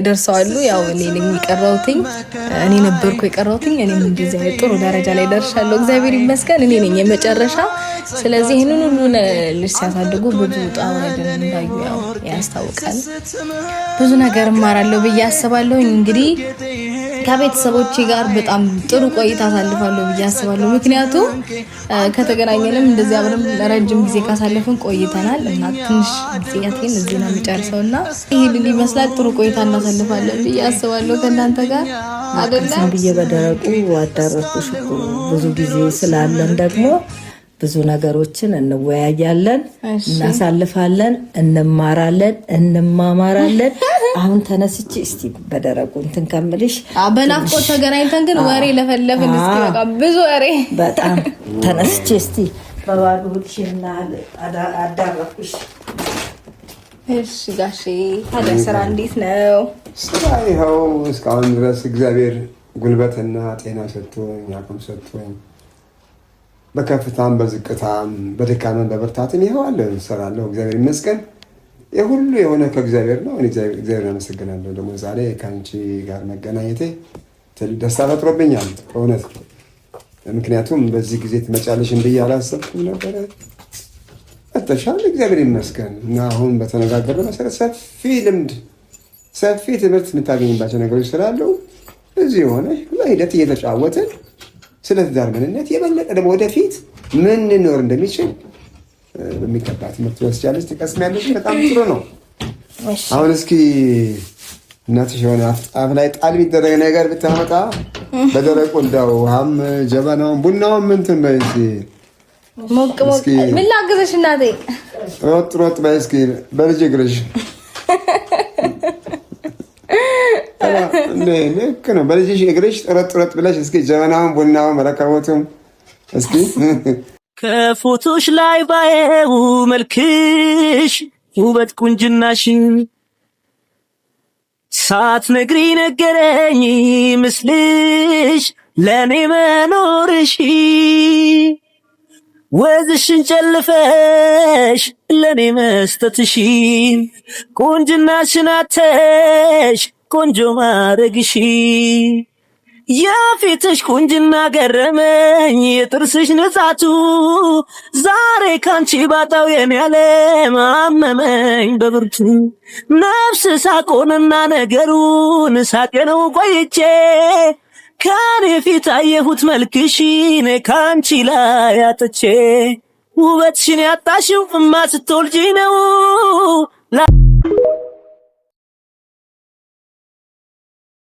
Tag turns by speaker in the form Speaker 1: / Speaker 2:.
Speaker 1: ደርሰዋሉ ያው እኔ ነኝ የቀረውትኝ እኔ ነበርኩ የቀረውትኝ እኔም እንደዚህ ጥሩ ደረጃ ላይ ደርሻለሁ እግዚአብሔር ይመስገን እኔ ነኝ የመጨረሻ ስለዚህ ይሄንን ሁሉ ልጅ ሲያሳድጉ ብዙ ጣው አይደለም እንዳዩ ያው ያስታውቃል ብዙ ነገር ማራለሁ ብዬ አስባለሁ እንግዲህ ከቤተሰቦቼ ጋር በጣም ጥሩ ቆይታ አሳልፋለሁ ብዬ አስባለሁ ምክንያቱም ከተገናኘንም እንደዚህ አብረን ረጅም ጊዜ ካሳለፍን ቆይተናል እና ትንሽ ጊዜያትን እዚህ ነው የሚጨርሰውና ይሄን ይመስላል ጥሩ ቆይታ እናሳልፋለን ብዬ አስባለሁ ከእናንተ ጋር አይደለም
Speaker 2: ብዬ በደረቁ አዳረኩሽ ብዙ ጊዜ ስላለን ደግሞ ብዙ ነገሮችን እንወያያለን እናሳልፋለን እንማራለን እንማማራለን አሁን ተነስቼ እስቲ በደረቁ እንትን ከምልሽ
Speaker 1: በናፍቆት ተገናኝተን ግን ወሬ ለፈለፍን እስቲ በቃ ብዙ ወሬ
Speaker 2: በጣም ተነስቼ እስቲ በባዶችና አዳረኩሽ
Speaker 1: እሺ ጋሼ ታዲያ ስራ እንዴት ነው
Speaker 3: ስራ ይኸው እስካሁን ድረስ እግዚአብሔር ጉልበትና ጤና ሰጥቶኝ አቅም ሰጥቶኝ በከፍታም በዝቅታም በድካምም በብርታትም ይኸው አለ እንሰራለሁ እግዚአብሔር ይመስገን የሁሉ የሆነ ከእግዚአብሔር ነው እኔ እግዚአብሔር አመሰግናለሁ ደግሞ ዛሬ ካንቺ ጋር መገናኘቴ ደስታ ፈጥሮብኛል በእውነት ምክንያቱም በዚህ ጊዜ ትመጫለሽ እንዴ ያላሰብኩኝ ነበር አጥሻል እግዚአብሔር ይመስገን እና አሁን በተነጋገረው መሰረት ሰፊ ልምድ ሰፊ ትምህርት የምታገኝባቸው ነገሮች ስላሉ እዚህ ሆነ ለሂደት እየተጫወትን ስለ ትዳር ምንነት የበለጠ ደግሞ ወደፊት ምን ሊኖር እንደሚችል በሚገባ ትምህርት ወስጃለሽ ትቀስሚያለሽ በጣም ጥሩ ነው አሁን እስኪ እናትሽ የሆነ አፍ ላይ ጣል ቢደረግ ነገር ብታመጣ በደረቁ እንዳው ውሃም ጀበናውም ቡናውም ምን ትንበይሲ
Speaker 1: ሞቅ ምን ላግዝሽ እናቴ
Speaker 3: ሮጥ በይ እስኪ በልጅ እግርሽ ልክ ነው በልጅሽ እግርሽ ሮጥ ብለሽ እስኪ ጀበናውን ቡናውን ረከቦቱም እስኪ
Speaker 4: ከፎቶሽ ላይ ባየው መልክሽ ውበት ቁንጅናሽ ሳትነግሪ ነገረኝ ምስልሽ ለኔ መኖርሽ ወዝሽን ጨልፈሽ ለኔ መስጠትሽ ቁንጅናሽን አተሽ ቆንጆ ማረግሽ የፊትሽ ቁንጅና ገረመኝ የጥርስሽ ንጻቱ ዛሬ ካንቺ ባጣው የኔ ዓለም አመመኝ በብርቱ ነፍስ ሳቆንና ነገሩን ሳጤነው ቆይቼ ከኔ ፊት አየሁት መልክሽን ካንቺ ላይ አጥቼ ውበትሽን ያጣሽው እማ ስትወልጂ ነው